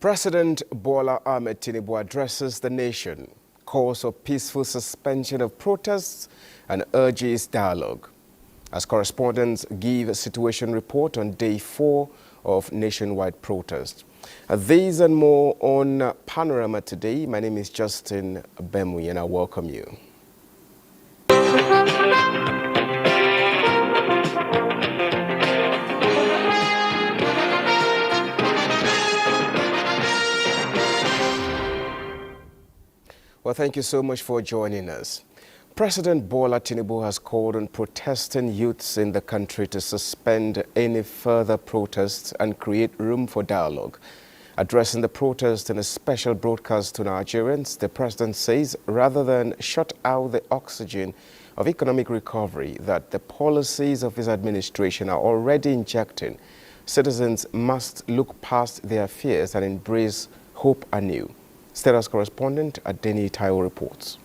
President Bola Ahmed Tinubu addresses the nation, calls for peaceful suspension of protests and urges dialogue. As correspondents give a situation report on day 4 of nationwide protests. These and more on Panorama today. My name is Justin Bemui and I welcome you. Well, thank you so much for joining us. President Bola Tinubu has called on protesting youths in the country to suspend any further protests and create room for dialogue. Addressing the protest in a special broadcast to Nigerians, the president says rather than shut out the oxygen of economic recovery that the policies of his administration are already injecting, citizens must look past their fears and embrace hope anew. Status correspondent Adeni Taiwo reports.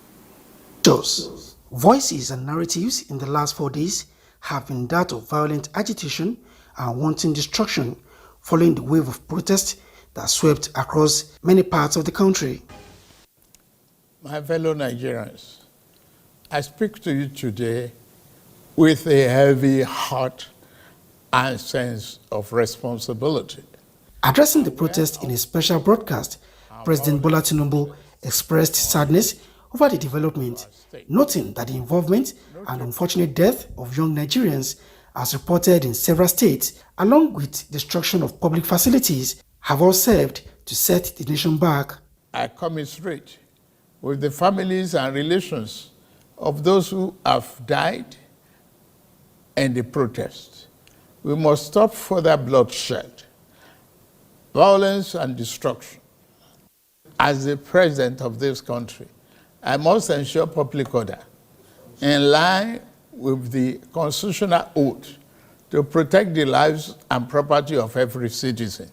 Voices and narratives in the last 4 days have been that of violent agitation and wanton destruction following the wave of protest that swept across many parts of the country. My fellow Nigerians, I speak to you today with a heavy heart and sense of responsibility. Addressing the protest in a special broadcast, President Bola Tinubu expressed sadness over the development, noting that the involvement and unfortunate death of young Nigerians, as reported in several states, along with destruction of public facilities, have all served to set the nation back. I commiserate with the families and relations of those who have died in the protest. We must stop further bloodshed, violence and destruction. As the president of this country, I must ensure public order in line with the constitutional oath to protect the lives and property of every citizen.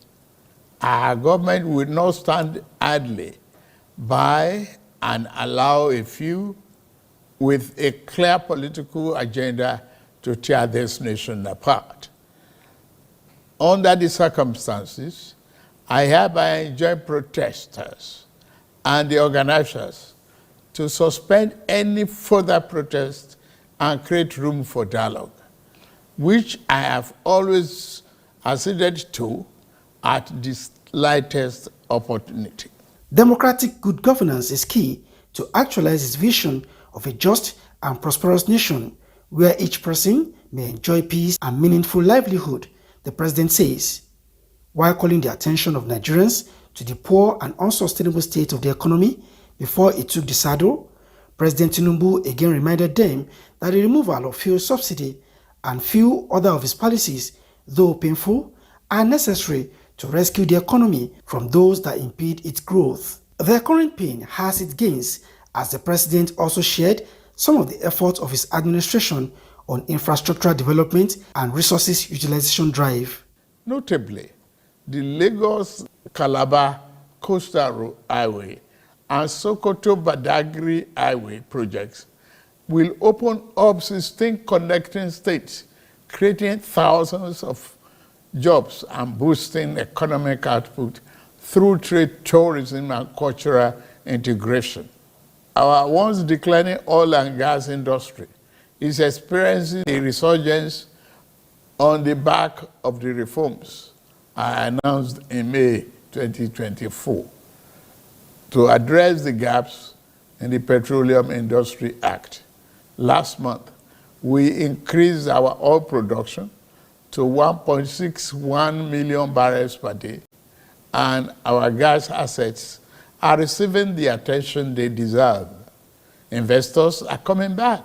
Our government will not stand idly by and allow a few with a clear political agenda to tear this nation apart. Under the circumstances, I hereby enjoin protesters and the organizers to suspend any further protest and create room for dialogue, which I have always acceded to at the slightest opportunity. Democratic good governance is key to actualize his vision of a just and prosperous nation where each person may enjoy peace and meaningful livelihood, the president says. While calling the attention of Nigerians to the poor and unsustainable state of the economy before he took the saddle, President Tinubu again reminded them that the removal of fuel subsidy and few other of his policies, though painful, are necessary to rescue the economy from those that impede its growth. The current pain has its gains, as the president also shared some of the efforts of his administration on infrastructural development and resources utilization drive. Notably, the Lagos-Calabar Coastal Highway and Sokoto-Badagry Highway projects will open up 16 connecting states, creating thousands of jobs and boosting economic output through trade, tourism, and cultural integration. Our once declining oil and gas industry is experiencing a resurgence on the back of the reforms I announced in May 2024 to address the gaps in the Petroleum Industry Act. Last month, we increased our oil production to 1.61 million barrels per day, and our gas assets are receiving the attention they deserve. Investors are coming back,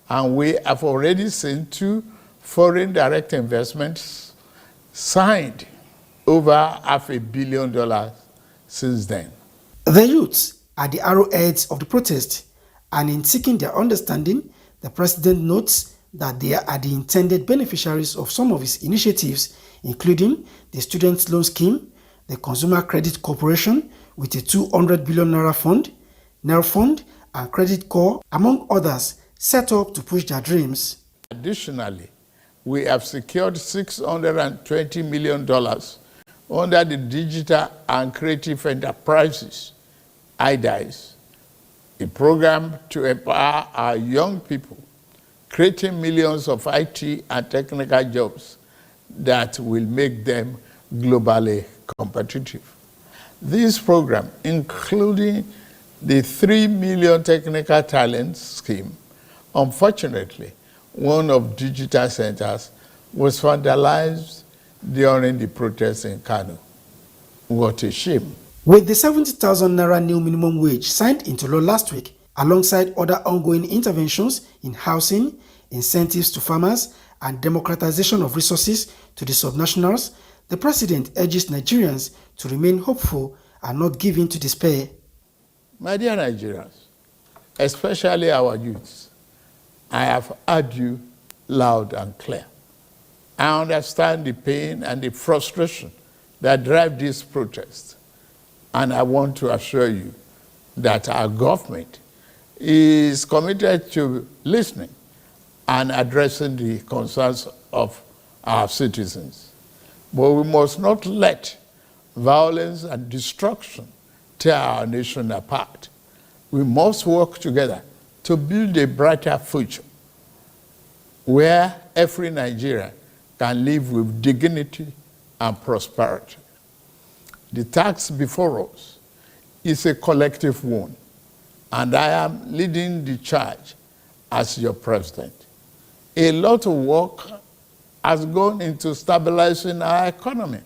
and we have already seen 2 foreign direct investments signed, over $500 million since then. The youths are the arrowheads of the protest, and in seeking their understanding, the president notes that they are the intended beneficiaries of some of his initiatives, including the Student Loan Scheme, the Consumer Credit Corporation with a 200 billion naira fund, NER Fund, and Credit Corps, among others, set up to push their dreams. Additionally, we have secured $620 million under the Digital and Creative Enterprises, IDICE, a program to empower our young people, creating millions of IT and technical jobs that will make them globally competitive. This program, including the 3 million technical talent scheme, unfortunately, one of digital centers was vandalized during the protests in Kano. What a shame. With the 70,000 naira new minimum wage signed into law last week, alongside other ongoing interventions in housing, incentives to farmers, and democratization of resources to the subnationals, the president urges Nigerians to remain hopeful and not give in to despair. My dear Nigerians, especially our youths, I have heard you loud and clear. I understand the pain and the frustration that drive these protests. And I want to assure you that our government is committed to listening and addressing the concerns of our citizens. But we must not let violence and destruction tear our nation apart. We must work together to build a brighter future where every Nigerian can live with dignity and prosperity. The task before us is a collective one, and I am leading the charge as your president. A lot of work has gone into stabilizing our economy,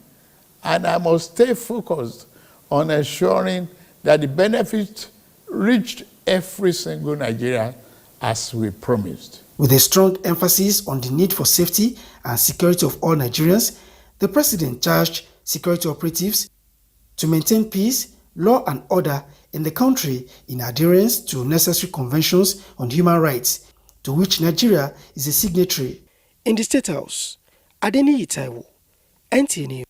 and I must stay focused on ensuring that the benefits reached every single Nigerian as we promised. With a strong emphasis on the need for safety and security of all Nigerians, the president charged security operatives to maintain peace, law and order in the country in adherence to necessary conventions on human rights, to which Nigeria is a signatory. In the State House, Adeniyi Taiwo, NTA News.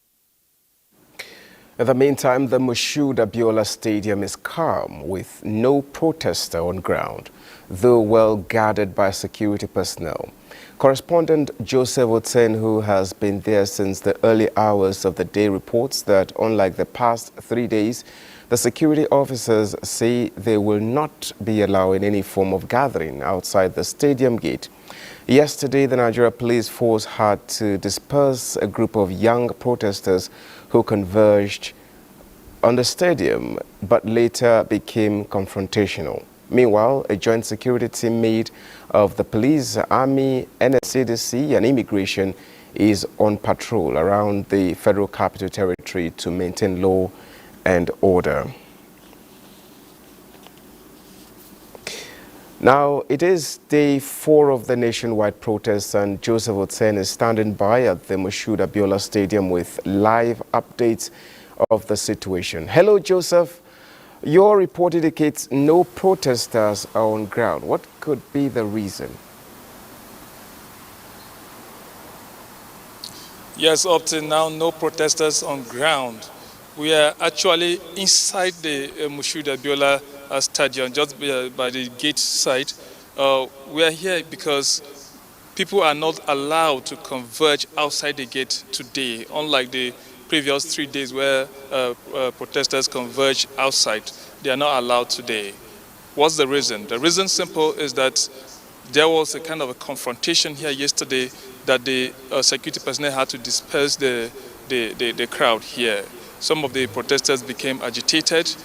In the meantime, the MKO Abiola Stadium is calm with no protester on ground, though well guarded by security personnel. Correspondent Joseph Otsen, who has been there since the early hours of the day, reports that unlike the past 3 days, the security officers say they will not be allowing any form of gathering outside the stadium gate. Yesterday, the Nigeria Police Force had to disperse a group of young protesters who converged on the stadium, but later became confrontational. Meanwhile, a joint security team made of the police, army, NSCDC and immigration is on patrol around the Federal Capital Territory to maintain law and order. Now, it is day 4 of the nationwide protests, and Joseph Otsen is standing by at the MKO Abiola Stadium with live updates of the situation. Hello, Joseph. Your report indicates no protesters are on ground. What could be the reason? Yes, up till now, no protesters on ground. We are actually inside the MKO Abiola Stadium, just by the gate side. We are here because people are not allowed to converge outside the gate today, unlike the previous 3 days where protesters converge outside. They are not allowed today. What's the reason? The reason simple is that there was a kind of a confrontation here yesterday that the security personnel had to disperse the crowd here. Some of the protesters became agitated,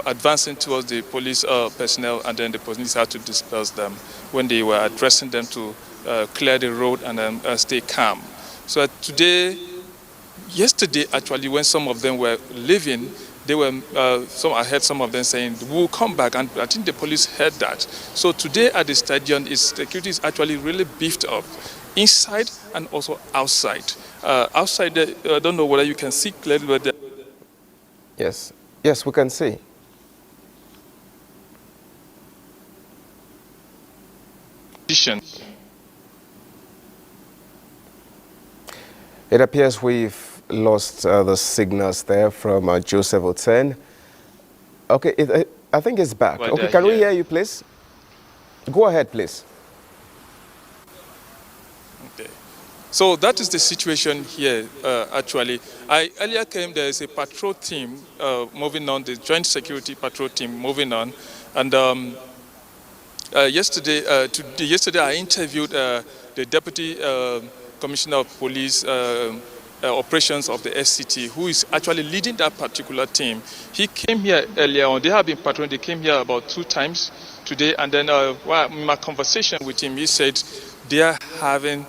advancing towards the police personnel, and then the police had to disperse them when they were addressing them to clear the road and stay calm. So yesterday actually, when some of them were leaving, they were I heard some of them saying we'll come back, and I think the police heard that. So today at the stadium, security is actually really beefed up, inside and also outside. Outside, I don't know whether you can see clearly, but Yes, yes, we can see. It appears we've lost the signals there from Joseph Otsen. Okay, I think it's back. Okay, can we hear you, please? Go ahead, please. Okay. So that is the situation here, actually. I earlier came, there is a patrol team moving on, the joint security patrol team moving on. And yesterday I interviewed the Deputy Commissioner of Police Operations of the SCT, who is actually leading that particular team. He came here earlier on. They have been patrolling. They came here about 2 times today. And then in my conversation with him, he said they are having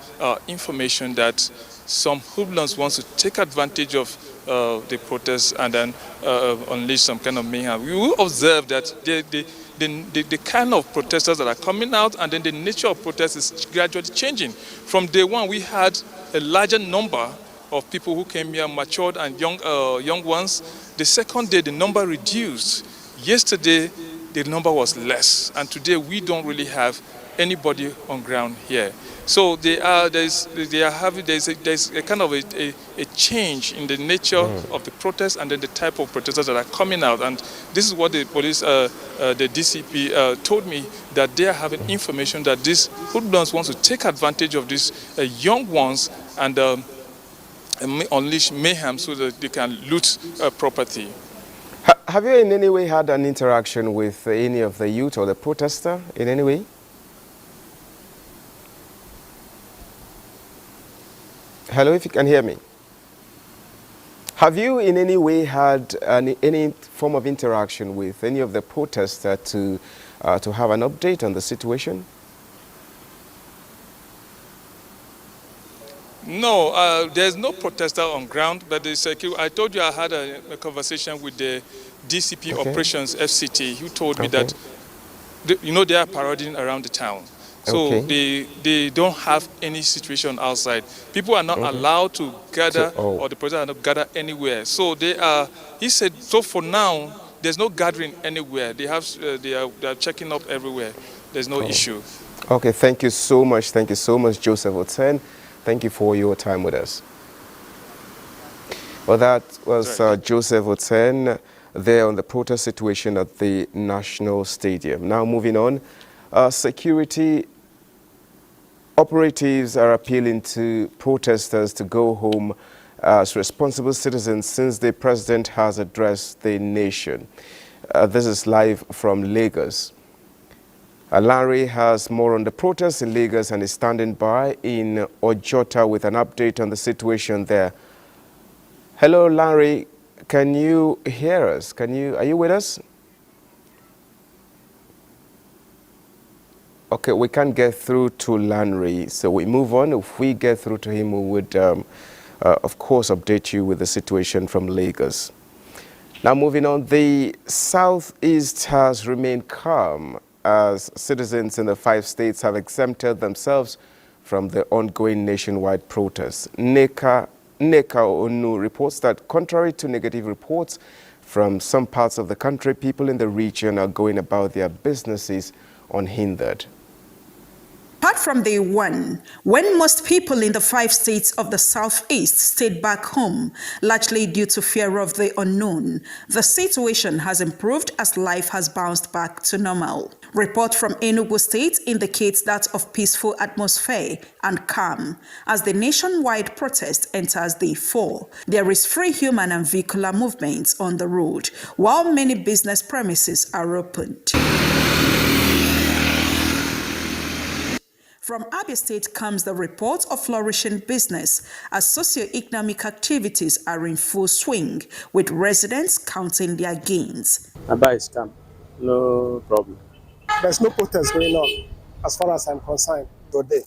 information that some hoodlums want to take advantage of the protests and then unleash some kind of mayhem. We will observe that the kind of protesters that are coming out, and then the nature of protests is gradually changing. From day one, we had a larger number of people who came here, matured and young ones. The second day, the number reduced. Yesterday, the number was less, and today we don't really have anybody on ground here. So there's a kind of a change in the nature of the protest and then the type of protesters that are coming out. And this is what the police, the DCP told me, that they are having information that these hoodlums want to take advantage of these young ones and unleash mayhem so that they can loot property. Have you in any way had an interaction with any of the youth or the protester in any way? Hello, if you can hear me. Have you in any way had any form of interaction with any of the protesters to have an update on the situation? No, there's no protester on ground, but I told you I had a conversation with the DCP Operations FCT, who told me that, they are parading around the town. So they don't have any situation outside. People are not allowed to gather, or the protesters are not gather anywhere. So he said, so for now, there's no gathering anywhere. They are checking up everywhere. There's no issue. Okay, thank you so much. Thank you so much, Joseph Oten. Thank you for your time with us. Well, that was Joseph Oten there on the protest situation at the National Stadium. Now moving on, security operatives are appealing to protesters to go home as responsible citizens since the president has addressed the nation. This is live from Lagos. Larry has more on the protests in Lagos and is standing by in Ojota with an update on the situation there. Hello, Larry. Can you hear us? Are you with us? Okay, we can't get through to Larry, so we move on. If we get through to him, we would, of course, update you with the situation from Lagos. Now, moving on, the Southeast has remained calm as citizens in the 5 states have exempted themselves from the ongoing nationwide protests. Neka Onu reports that contrary to negative reports from some parts of the country, people in the region are going about their businesses unhindered. Apart from day one, when most people in the 5 states of the Southeast stayed back home, largely due to fear of the unknown, the situation has improved as life has bounced back to normal. Report from Enugu State indicates that of peaceful atmosphere and calm as the nationwide protest enters day 4. There is free human and vehicular movements on the road, while many business premises are opened. From Abia State comes the report of flourishing business as socio-economic activities are in full swing, with residents counting their gains. Aba is calm, no problem. There's no protest going on as far as I'm concerned today.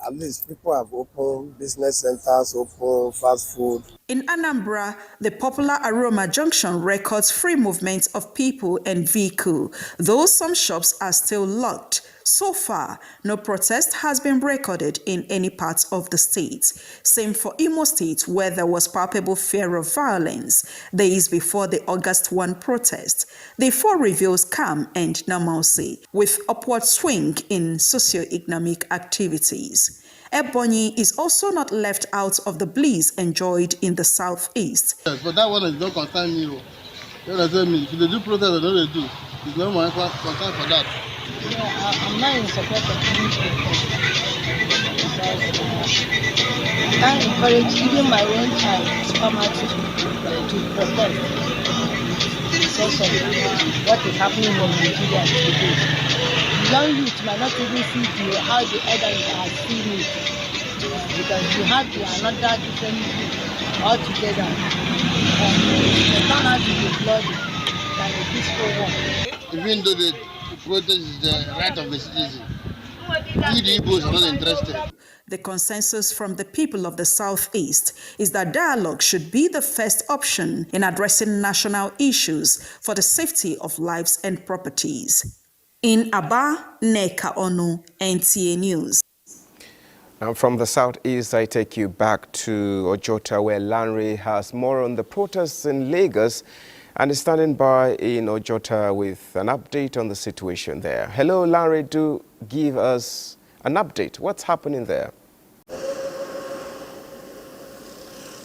At least people have opened business centers, open fast food. In Anambra, the popular Aroma Junction records free movement of people and vehicle, though some shops are still locked. So far, no protest has been recorded in any part of the state. Same for Imo State, where there was palpable fear of violence days before the August 1 protest. Day 4 reveals calm and normalcy, with upward swing in socio-economic activities. Ebonyi is also not left out of the bliss enjoyed in the Southeast. Yes, but that one is not concern me. You understand me? If they do protest, or don't they do? It's not my concern for that. I'm not in support of any protest. encourage even my own child to come out to protest because of what is happening in Nigeria today. Young youth might not even see how the elderly are seeing it, because you have another different view altogether. The turnout will be bloody than a peaceful one. Even though the protest is the right of the citizen, we the Igbos are not interested. The consensus from the people of the Southeast is that dialogue should be the first option in addressing national issues for the safety of lives and properties. In Aba, Neka Onu, NTA News. Now from the Southeast, I take you back to Ojota, where Lanre has more on the protests in Lagos and is standing by in Ojota with an update on the situation there. Hello, Lanre, do give us an update. What's happening there?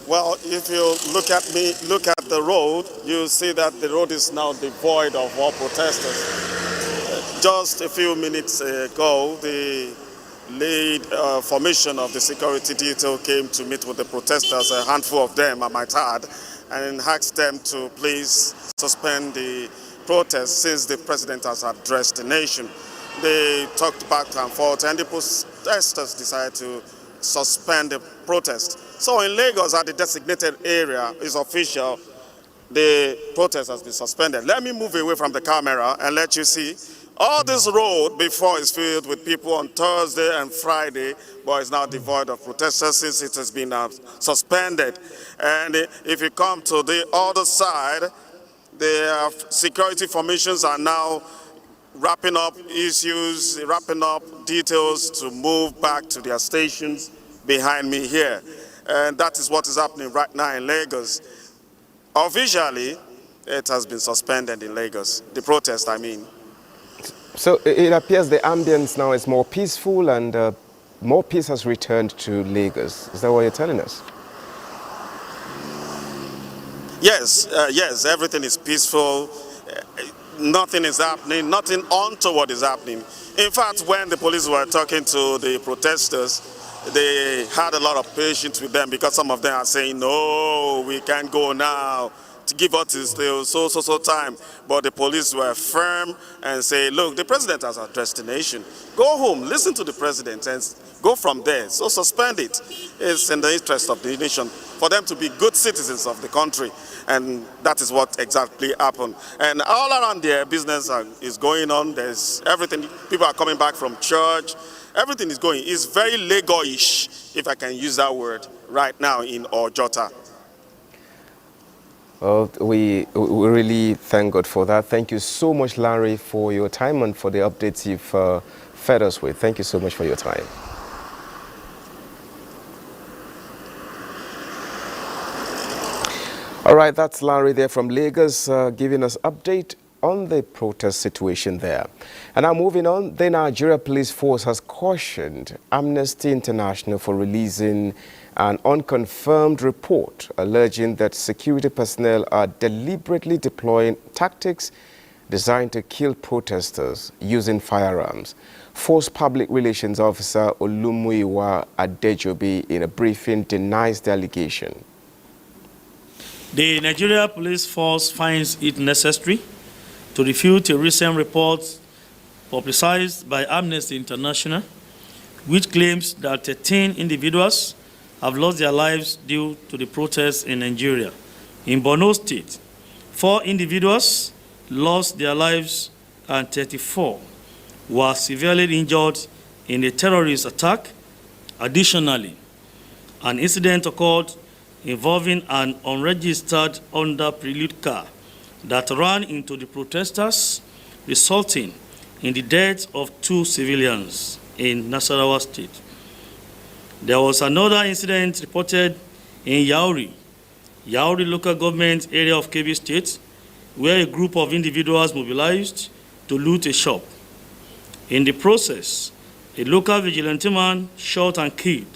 Well, if you look at the road, you see that the road is now devoid of all protesters. Just a few minutes ago, the lead formation of the security detail came to meet with the protesters, a handful of them, I might add, and asked them to please suspend the protest since the president has addressed the nation. They talked back and forth, and the protesters decided to suspend the protest. So in Lagos, at the designated area, is official, the protest has been suspended. Let me move away from the camera and let you see. All this road before is filled with people on Thursday and Friday, but it's now devoid of protesters since it has been suspended. And if you come to the other side, the security formations are now wrapping up issues, wrapping up details to move back to their stations behind me here. And that is what is happening right now in Lagos. Officially, it has been suspended in Lagos, the protest, I mean. So it appears the ambience now is more peaceful and more peace has returned to Lagos. Is that what you're telling us? Yes, yes, everything is peaceful. Nothing is happening, nothing untoward is happening. In fact, when the police were talking to the protesters, they had a lot of patience with them because some of them are saying, no, we can't go now. To give us till so time. But the police were firm and say, look, the president has addressed the nation. Go home, listen to the president and go from there. So suspend it. It's in the interest of the nation for them to be good citizens of the country. And that is what exactly happened. And all around there, business is going on. There's everything. People are coming back from church. Everything is going. It's very Lagos-ish, if I can use that word, right now in Ojota. Well, we really thank God for that. Thank you so much, Larry, for your time and for the updates you've fed us with. Thank you so much for your time. All right, that's Larry there from Lagos giving us update on the protest situation there. And now moving on, the Nigeria Police Force has cautioned Amnesty International for releasing an unconfirmed report alleging that security personnel are deliberately deploying tactics designed to kill protesters using firearms. Force Public Relations Officer Olumuyiwa Adejobi in a briefing denies the allegation. The Nigeria Police Force finds it necessary to refute a recent report publicized by Amnesty International, which claims that 13 individuals have lost their lives due to the protests in Nigeria. In Borno State, 4 individuals lost their lives and 34 were severely injured in a terrorist attack. Additionally, an incident occurred involving an unregistered Honda Prelude car that ran into the protesters, resulting in the death of 2 civilians in Nasarawa State. There was another incident reported in Yauri local government area of Kebbi State, where a group of individuals mobilized to loot a shop. In the process, a local vigilante man shot and killed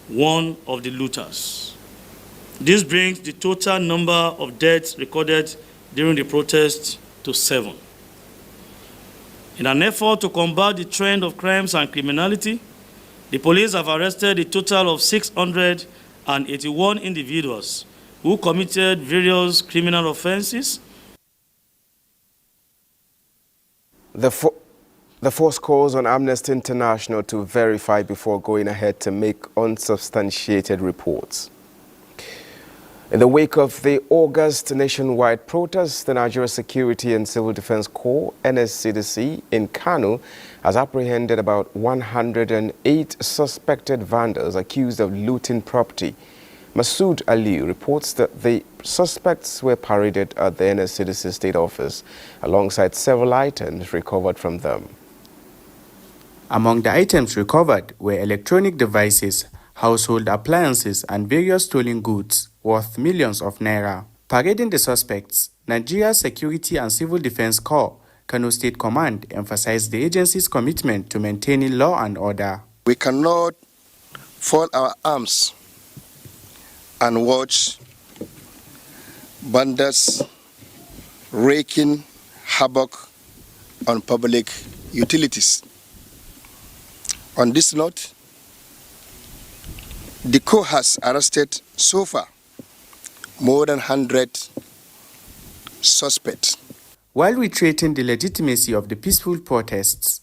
one of the looters. This brings the total number of deaths recorded during the protest to 7. In an effort to combat the trend of crimes and criminality, the police have arrested a total of 600 and 81 individuals who committed various criminal offenses. The force calls on Amnesty International to verify before going ahead to make unsubstantiated reports. In the wake of the August nationwide protests, the Nigeria Security and Civil Defense Corps, NSCDC, in Kano has apprehended about 108 suspected vandals accused of looting property. Masood Ali reports that the suspects were paraded at the NSCDC state office alongside several items recovered from them. Among the items recovered were electronic devices, household appliances, and various stolen goods worth millions of naira. Parading the suspects, Nigeria's Security and Civil Defense Corps, Kano State Command, emphasized the agency's commitment to maintaining law and order. We cannot fold our arms and watch bandits wreaking havoc on public utilities. On this note, the Corps has arrested so far more than 100 suspects. While reiterating the legitimacy of the peaceful protests,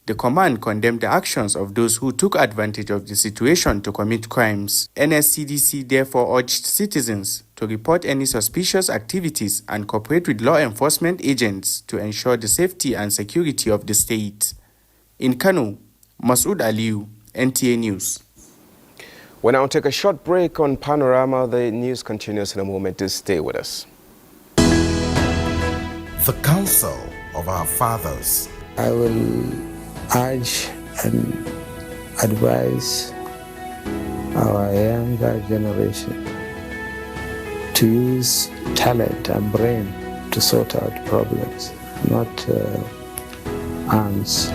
the command condemned the actions of those who took advantage of the situation to commit crimes. NSCDC therefore urged citizens to report any suspicious activities and cooperate with law enforcement agents to ensure the safety and security of the state. In Kano, Masood Ali, NTA News. We'll now take a short break on Panorama. The news continues in a moment. To stay with us. The counsel of our fathers. I will urge and advise our younger generation to use talent and brain to sort out problems, not arms.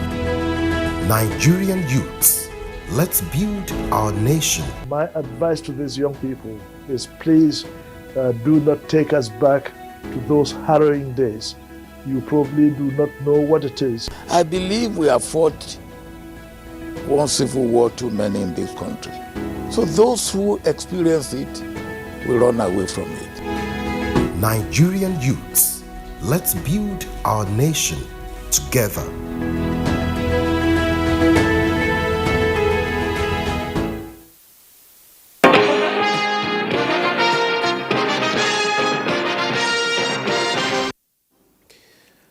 Nigerian youths, let's build our nation. My advice to these young people is please do not take us back to those harrowing days. You probably do not know what it is. I believe we have fought one civil war too many in this country. So those who experience it will run away from it. Nigerian youths, let's build our nation together.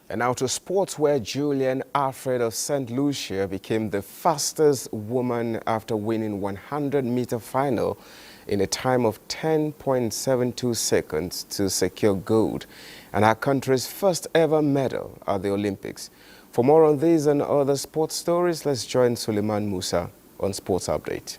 And now to sports, where Julian Alfred of St. Lucia became the fastest woman after winning 100-meter final in a time of 10.72 seconds to secure gold and our country's first ever medal at the Olympics. For more on these and other sports stories, let's join Suleiman Musa on Sports Update.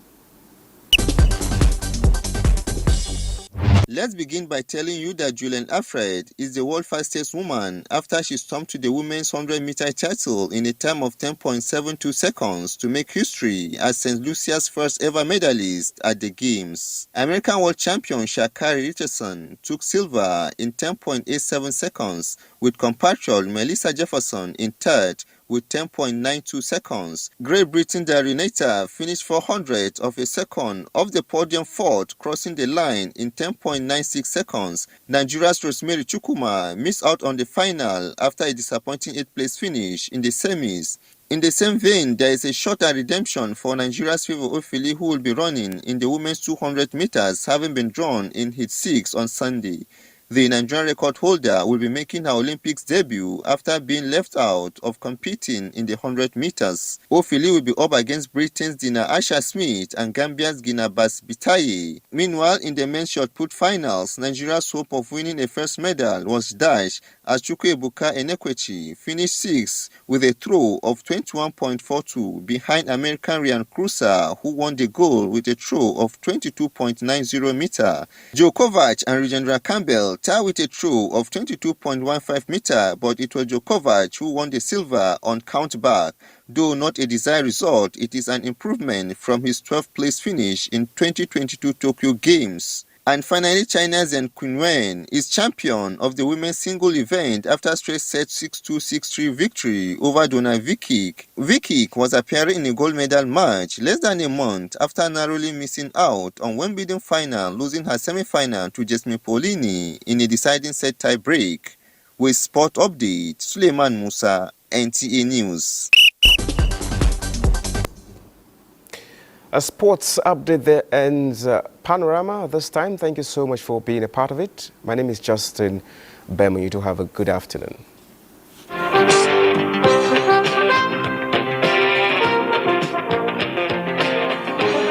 Let's begin by telling you that Julian Alfred is the world's fastest woman after she stomped to the women's 100-meter title in a time of 10.72 seconds to make history as St. Lucia's first ever medalist at the Games. American world champion Sha'Carri Richardson took silver in 10.87 seconds, with compatriot Melissa Jefferson in third with 10.92 seconds. Great Britain Darinator finished 400th of a second off the podium fourth, crossing the line in 10.96 seconds. Nigeria's Rosemary Chukwuma missed out on the final after a disappointing 8th place finish in the semis. In the same vein, there is a shorter redemption for Nigeria's Favour Ofili, who will be running in the women's 200 meters, having been drawn in heat 6 on Sunday. The Nigerian record holder will be making her Olympics debut after being left out of competing in the 100 meters. Ofili will be up against Britain's Dina Asha Smith and Gambia's Gina Bas Bitaye. Meanwhile, in the men's shot put finals, Nigeria's hope of winning a first medal was dashed as Chukwuebuka Enekwechi finished 6th with a throw of 21.42 behind American Ryan Cruiser, who won the gold with a throw of 22.90 meter. Joe Kovac and Rajendra Campbell tied with a throw of 22.15 meter, but it was Djokovic who won the silver on count-back. Though not a desired result, it is an improvement from his 12th place finish in 2022 Tokyo Games. And finally, China's Zheng Qinwen is champion of the women's single event after straight set 6-2, 6-3 victory over Donna Vikik. Vikik was appearing in a gold medal match less than a month after narrowly missing out on Wimbledon final, losing her semi-final to Jasmine Paolini in a deciding set tie break. With Sport Update, Suleiman Musa, NTA News. A sports update there ends Panorama this time. Thank you so much for being a part of it. My name is Justin Bemu. You do have a good afternoon.